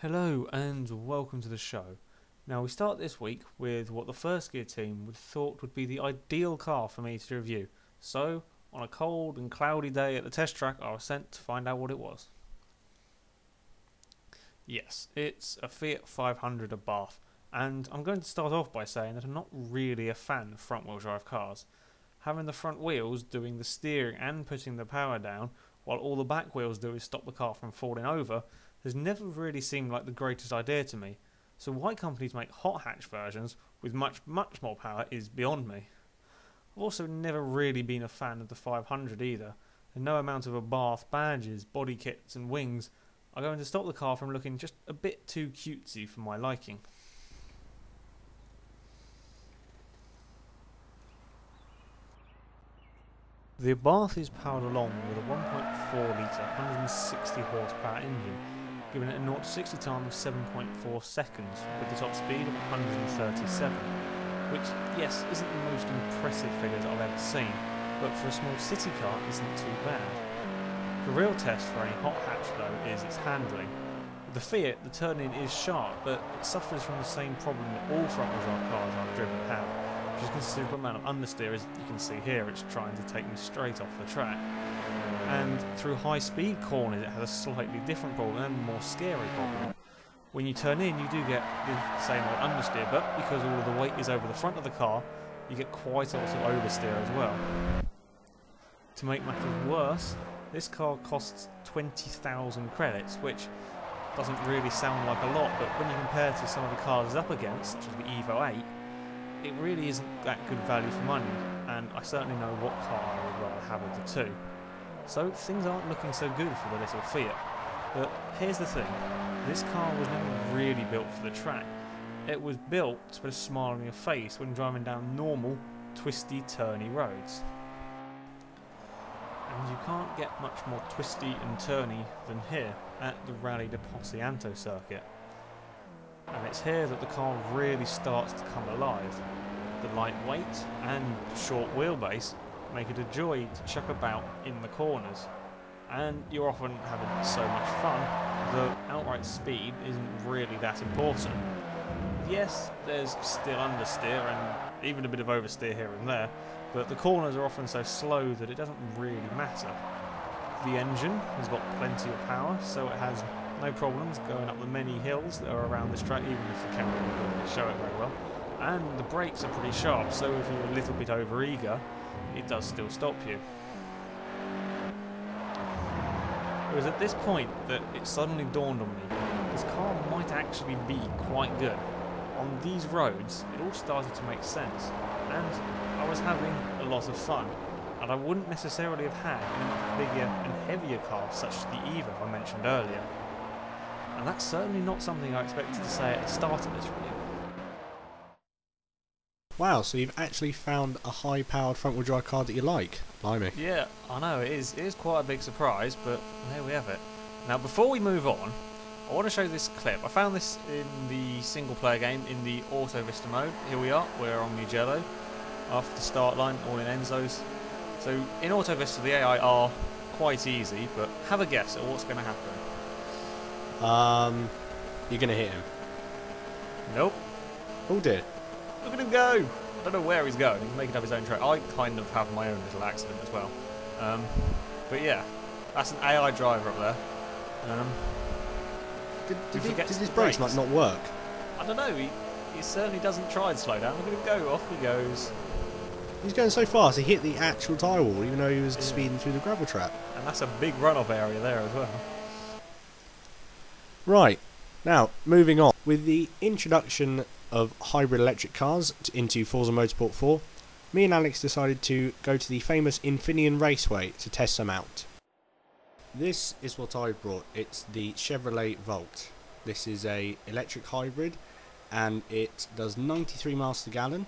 Hello and welcome to the show. Now we start this week with what the First Gear team would thought would be the ideal car for me to review. So, on a cold and cloudy day at the test track, I was sent to find out what it was. Yes, it's a Fiat 500 Abarth, and I'm going to start off by saying that I'm not really a fan of front wheel drive cars. Having the front wheels doing the steering and putting the power down, while all the back wheels do is stop the car from falling over, has never really seemed like the greatest idea to me, so why companies make hot hatch versions with much more power is beyond me. I've also never really been a fan of the 500 either, and no amount of Abarth badges, body kits and wings are going to stop the car from looking just a bit too cutesy for my liking. The Abarth is powered along with a 1.4 litre 160 horsepower engine, giving it a 0 to 60 time of 7.4 seconds with the top speed of 137, which, yes, isn't the most impressive figures I've ever seen, but for a small city car isn't too bad. The real test for any hot hatch though is its handling. With the Fiat, the turn-in is sharp, but it suffers from the same problem that all front-wheel drive cars I've driven have, which is a considerable amount of understeer. As you can see here, it's trying to take me straight off the track. And through high-speed corners it has a slightly different problem and more scary problem. When you turn in, you do get the same old understeer, but because all of the weight is over the front of the car, you get quite a lot of oversteer as well. To make matters worse, this car costs 20,000 credits, which doesn't really sound like a lot, but when you compare to some of the cars it's up against, such as the Evo 8, it really isn't that good value for money, and I certainly know what car I would rather have of the two. So things aren't looking so good for the little Fiat. But here's the thing, this car was never really built for the track. It was built to put a smile on your face when driving down normal, twisty, turny roads. And you can't get much more twisty and turny than here at the Rally de Posianto circuit. And it's here that the car really starts to come alive. The lightweight and short wheelbase make it a joy to chuck about in the corners, and you're often having so much fun that outright speed isn't really that important. Yes, there's still understeer and even a bit of oversteer here and there, but the corners are often so slow that it doesn't really matter. The engine has got plenty of power, so it has no problems going up the many hills that are around this track, even if the camera doesn't really show it very well. And the brakes are pretty sharp, so if you're a little bit over-eager, it does still stop you. It was at this point that it suddenly dawned on me, this car might actually be quite good. On these roads, it all started to make sense, and I was having a lot of fun, and I wouldn't necessarily have had in a much bigger and heavier car such as the Evo I mentioned earlier. And that's certainly not something I expected to say at the start of this review. Wow, so you've actually found a high-powered front-wheel drive car that you like. Blimey. Yeah, I know, it is quite a big surprise, but there we have it. Now, before we move on, I want to show this clip. I found this in the single-player game in the Auto Vista mode. Here we are, we're on Mugello, off the start line, all in Enzos. So, in Auto Vista, the AI are quite easy, but have a guess at what's going to happen. You're going to hit him. Nope. Oh dear. Look at him go! I don't know where he's going. He's making up his own track. I kind of have my own little accident as well. But yeah, that's an AI driver up there. Did his brakes not work? I don't know. He certainly doesn't try and slow down. Look at him go. Off he goes. He's going so fast, he hit the actual tyre wall, even though he was speeding through the gravel trap. And that's a big runoff area there as well. Right, now, moving on. With the introduction of hybrid electric cars into Forza Motorsport 4, me and Alex decided to go to the famous Infineon Raceway to test some out. This is what I brought. It's the Chevrolet Volt. This is a electric hybrid, and it does 93 miles to the gallon.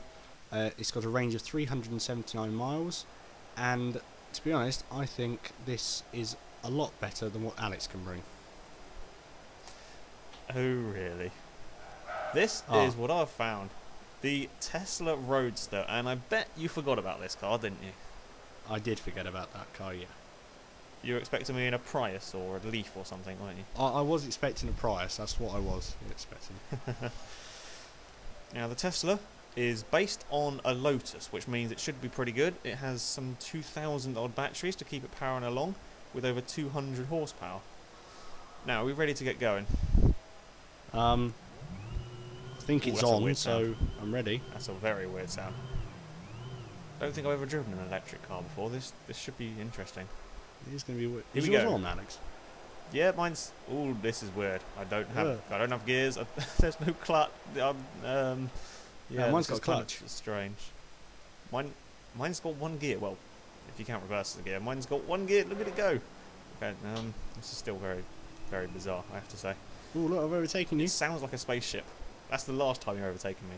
It's got a range of 379 miles, and to be honest, I think this is a lot better than what Alex can bring. Oh really? This is what I've found. The Tesla Roadster, and I bet you forgot about this car, didn't you? I did forget about that car, yeah. You're expecting me in a Prius or a Leaf or something, weren't you? I was expecting a Prius, that's what I was expecting. Now the Tesla is based on a Lotus, which means it should be pretty good. It has some 2,000 odd batteries to keep it powering along, with over 200 horsepower. Now, are we ready to get going? I think it's on, so I'm ready. That's a very weird sound. I don't think I've ever driven an electric car before. This should be interesting. It is going to be weird. Here Is we yours go. on, Alex? Yeah, mine's. Oh, this is weird. I don't have gears. There's no clutch. Yeah, mine's this got a clutch. It's strange. Mine's got one gear. Well, if you count reverse as a gear, mine's got one gear. Look at it go. Okay, this is still very, very bizarre, I have to say. Oh, look, I've overtaken you. It sounds like a spaceship. That's the last time you're overtaking me.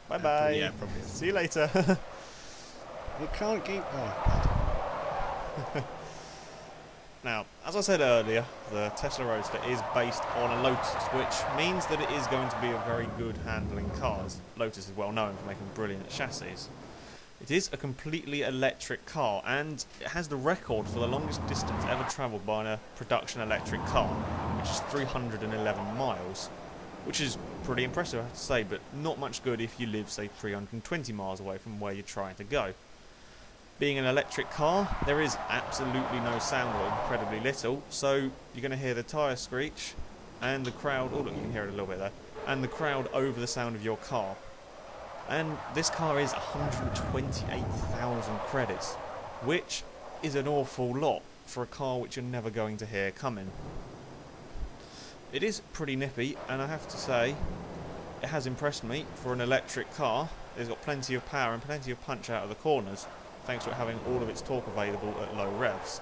Bye bye. Yeah, probably. See you later. It can't keep. Oh, Now, as I said earlier, the Tesla Roadster is based on a Lotus, which means that it is going to be a very good handling car. Lotus is well known for making brilliant chassis. It is a completely electric car, and it has the record for the longest distance ever travelled by a production electric car, which is 311 miles, which is pretty impressive, I have to say, but not much good if you live, say, 320 miles away from where you're trying to go. Being an electric car, there is absolutely no sound, or incredibly little, so you're going to hear the tyre screech and the crowd, oh look, you can hear it a little bit there, and the crowd over the sound of your car. And this car is 128,000 credits, which is an awful lot for a car which you're never going to hear coming. It is pretty nippy, and I have to say, it has impressed me for an electric car. It's got plenty of power and plenty of punch out of the corners, thanks to it having all of its torque available at low revs.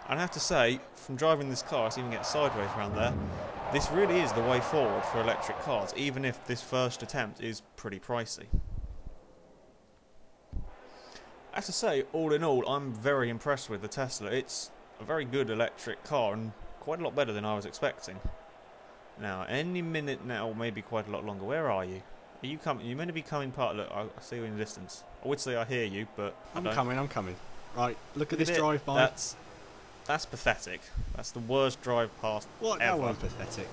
And I have to say, from driving this car, to even get sideways around there, this really is the way forward for electric cars, even if this first attempt is pretty pricey. I have to say, all in all, I'm very impressed with the Tesla. It's a very good electric car, and quite a lot better than I was expecting. Now, any minute now, or maybe quite a lot longer, where are you? Are you coming? You're meant to be coming part. Look, I see you in the distance. I would say I hear you, but I'm coming. Right, look at this drive-by. That's pathetic. That's the worst drive past What? ever. That one pathetic.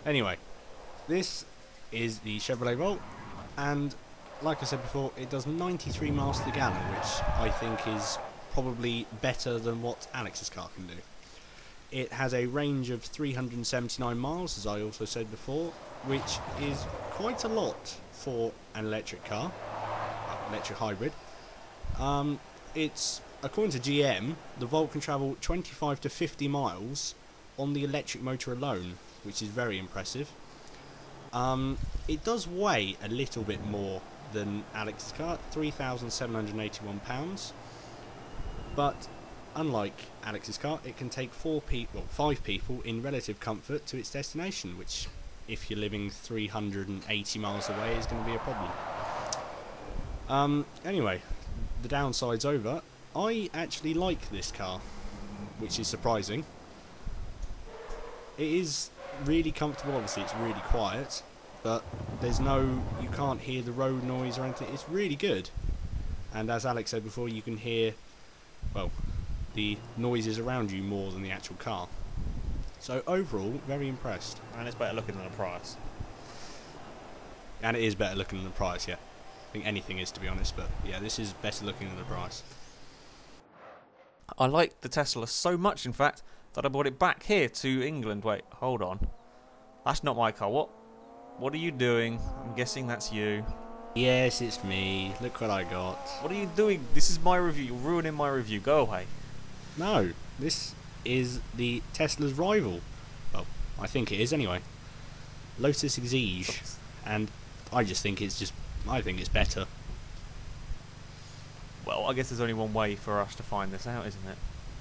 Anyway, this is the Chevrolet Volt, and like I said before, it does 93 miles to the gallon, which I think is probably better than what Alex's car can do. It has a range of 379 miles, as I also said before, which is quite a lot for an electric car, electric hybrid. It's, according to GM, the Volt can travel 25 to 50 miles on the electric motor alone, which is very impressive. It does weigh a little bit more than Alex's car, 3,781 pounds, but unlike Alex's car, it can take 5 people in relative comfort to its destination, which, if you're living 380 miles away, is going to be a problem. Anyway, the downside's over. I actually like this car, which is surprising. It is really comfortable, obviously it's really quiet, but you can't hear the road noise or anything. It's really good. And as Alex said before, you can hear, well, the noises around you more than the actual car. So overall, very impressed. And it's better looking than a Prius. And it is better looking than the Prius, yeah. I think anything is, to be honest, but yeah, this is better looking than the Prius. I like the Tesla so much, in fact, that I brought it back here to England. Wait, hold on. That's not my car. What are you doing? I'm guessing that's you. Yes, it's me. Look what I got. What are you doing? This is my review. You're ruining my review. Go away. No, this is the Tesla's rival. Well, I think it is anyway. Lotus Exige, and I think it's better. Well, I guess there's only one way for us to find this out, isn't it?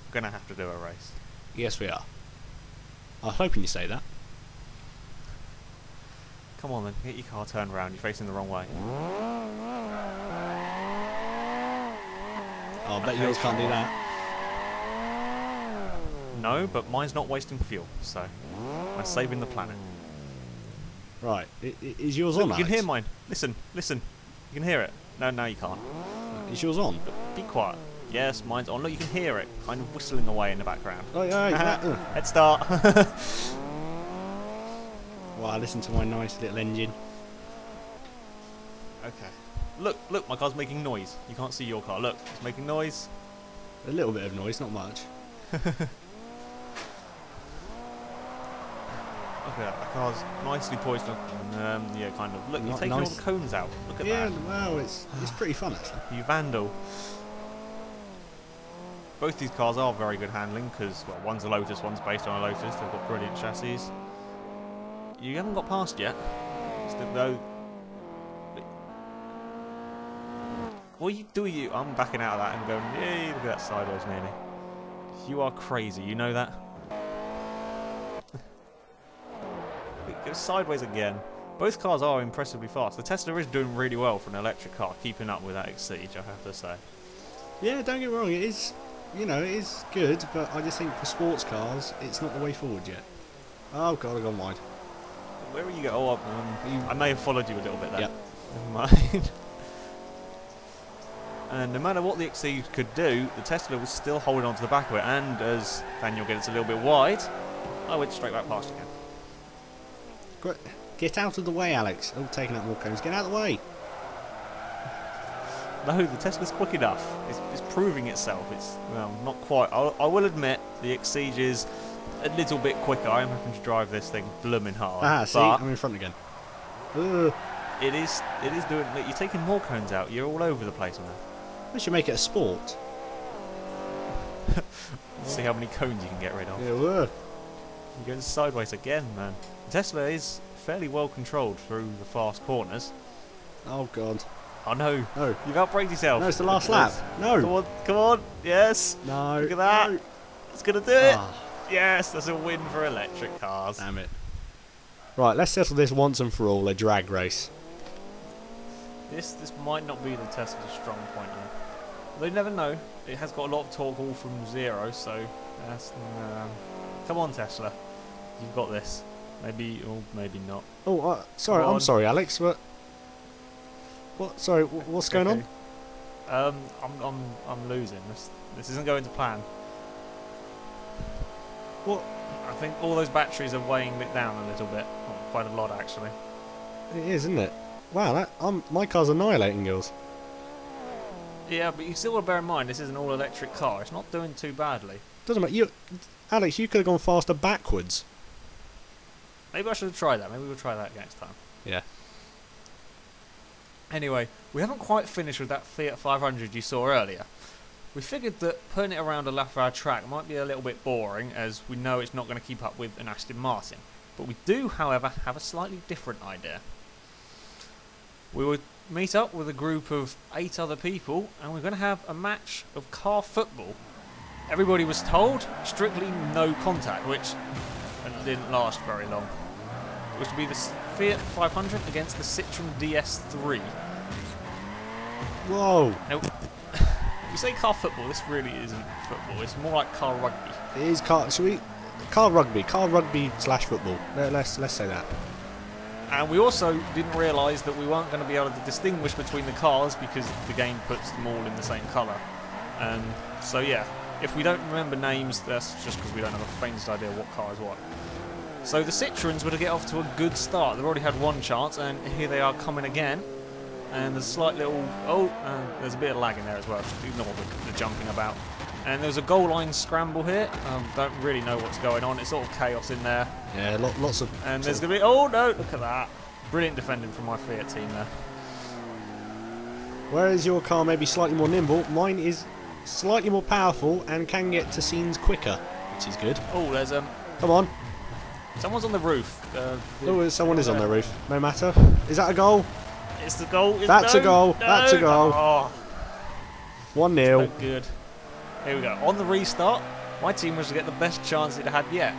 We're gonna have to do a race. Yes, we are. I was hoping you say that. Come on then, get your car turned around. You're facing the wrong way. Oh, I bet yours can't do that. No, but mine's not wasting fuel, so I'm saving the planet. Right, is yours Look, on, you Alex? can hear mine. Listen. You can hear it. No, you can't. Is yours on? Be quiet. Yes, mine's on. Look, you can hear it kind of whistling away in the background. Oh, yeah. Head start. Wow, listen to my nice little engine. Okay. Look, my car's making noise. You can't see your car. Look, it's making noise. A little bit of noise, not much. Okay, that car's nicely poised up and yeah, kind of. Look, you're taking all the cones out. Look at that. Yeah, well, it's pretty fun actually. You vandal. Both these cars are very good handling because, well, one's a Lotus, one's based on a Lotus. They've got brilliant chassis. You haven't got past yet. Though. What do you? I'm backing out of that and going, yay, look at that sideways nearly. You are crazy, you know that? It goes sideways again. Both cars are impressively fast. The Tesla is doing really well for an electric car, keeping up with that Exige, I have to say. Yeah, don't get me wrong, it is, you know, it is good, but I just think for sports cars, it's not the way forward yet. Oh god, I've gone wide. Where are you going? Oh, I may have followed you a little bit there. Yep. Never mind. And no matter what the Exige could do, the Tesla was still holding on to the back of it, and as Daniel gets a little bit wide, I went straight back past again. Great. Get out of the way, Alex. Oh, taking out more cones. Get out of the way. No, the Tesla's quick enough. It's proving itself. It's, well, not quite. I will admit, the Exige is a little bit quicker. I'm having to drive this thing blooming hard. Ah, see, I'm in front again. It is doing. Look, you're taking more cones out. You're all over the place on that. We should make it a sport. See how many cones you can get rid of. Yeah, we're. You're going sideways again, man. The Tesla is fairly well controlled through the fast corners. Oh god. Oh no. No. You've outbraked yourself. No, it's the last lap. No. Come on. Yes. No. Look at that. No. It's going to do it. Ah. Yes, that's a win for electric cars. Damn it. Right, let's settle this once and for all, a drag race. This might not be the Tesla's strong point though. They never know. It has got a lot of torque all from zero, so that's come on Tesla. You've got this. Maybe or maybe not. Oh, sorry. I'm sorry, Alex. But what? Sorry. What's going on? I'm losing. This isn't going to plan. What? I think all those batteries are weighing it down a little bit. Oh, quite a lot actually. It is, isn't it? Wow, my car's annihilating yours. Yeah, but you still got to bear in mind this is an all-electric car. It's not doing too badly. Doesn't matter. Alex, you could have gone faster backwards. Maybe I should have tried that. Maybe we'll try that next time. Yeah. Anyway, we haven't quite finished with that Fiat 500 you saw earlier. We figured that putting it around a lap of our track might be a little bit boring, as we know it's not going to keep up with an Aston Martin. But we do, however, have a slightly different idea. We would meet up with a group of 8 other people, and we're going to have a match of car football. Everybody was told strictly no contact, which didn't last very long. It was to be the Fiat 500 against the Citroen DS3. Whoa! Now, we say car football. This really isn't football. It's more like car rugby. It is car. Should we? Car rugby / football. Let's say that. And we also didn't realise that we weren't going to be able to distinguish between the cars because the game puts them all in the same colour. So yeah, if we don't remember names, that's just because we don't have a faintest idea what car is what. So the Citroens were to get off to a good start. They've already had one chance, and here they are coming again. And there's a slight little... there's a bit of lag in there as well. Just ignore the jumping about. And there's a goal line scramble here. Don't really know what's going on. It's sort of chaos in there. Yeah, lots of... And there's going to be... Oh, no, look at that. Brilliant defending from my Fiat team there. Whereas your car may be slightly more nimble, mine is slightly more powerful and can get to scenes quicker, which is good. Oh, there's... Come on. Someone's on the roof. Someone is on the roof. No matter. Is that a goal? It's the goal. That's a goal. That's a goal. Oh, 1-0. no good. Here we go. On the restart, my team was to get the best chance it had yet.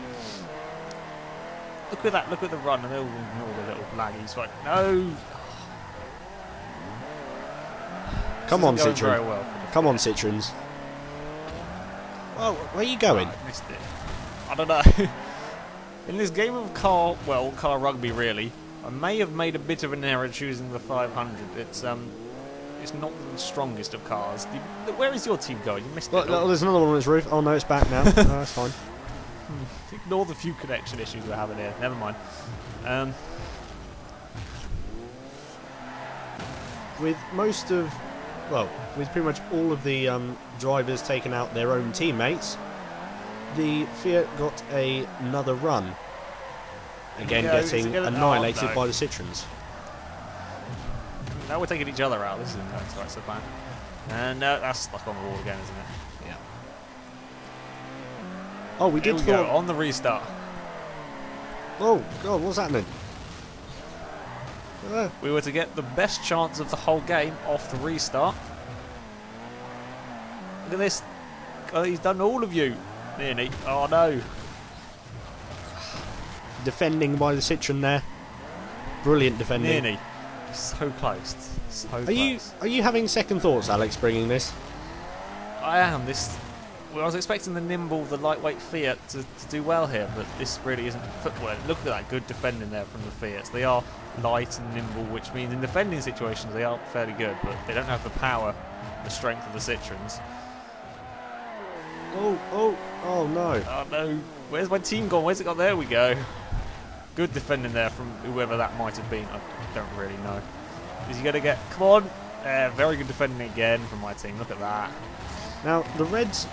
Look at that. Look at the run. And all the little laggies. Right. No. Come on, Citroen. Very well Come on, Citroens. Oh, where are you going? I missed it. I don't know. In this game of car rugby really, I may have made a bit of an error choosing the 500. it's not the strongest of cars. Where is your team going? You missed it. Look, there's another one on its roof. Oh no, it's back now. No, that's fine. Ignore the few connection issues we're having here. Never mind. With with pretty much all of the drivers taking out their own teammates, the Fiat got another run. Again, getting annihilated by the Citroens. Now we're taking each other out. This isn't going to start so bad. And that's stuck on the wall again, isn't it? Yeah. Oh, we did go on the restart. Oh God, what's happening? We were to get the best chance of the whole game off the restart. Look at this. Oh, he's done all of you. Nearly. Oh no. Defending by the Citroen there. Brilliant defending. Nearly. So close. So close. Are you having second thoughts, Alex, bringing this? I am. Well, I was expecting the lightweight Fiat to do well here, but this really isn't football. Look at that good defending there from the Fiats. They are light and nimble, which means in defending situations they are fairly good, but they don't have the power, the strength of the Citroens. Oh no. Oh no. Where's my team gone? Where's it gone? There we go. Good defending there from whoever that might have been. I don't really know. Is he going to get... Come on. Very good defending again from my team. Look at that. Now, the Reds...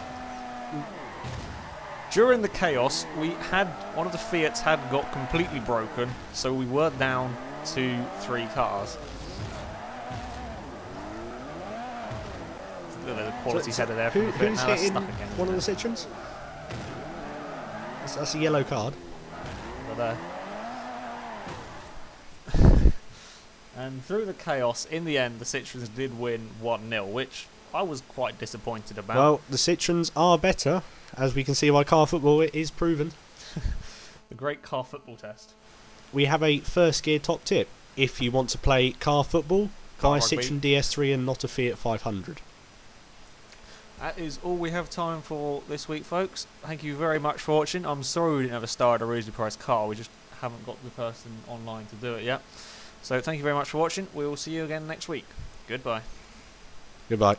During the chaos, one of the Fiats had got completely broken, so we were down to 3 cars. Look at the quality header there from the Fiat. Who's Now that's hitting stuck again, one of the Citroens? That's a yellow card. But, and through the chaos, in the end, the Citroens did win 1-0, which I was quite disappointed about. Well, the Citroens are better, as we can see by car football. It is proven. The great car football test. We have a first gear top tip. If you want to play car football, buy a Citroen DS3 and not a Fiat 500. That is all we have time for this week, folks. Thank you very much for watching. I'm sorry we didn't have a star at a reasonably priced car. We just haven't got the person online to do it yet. So thank you very much for watching. We will see you again next week. Goodbye. Goodbye.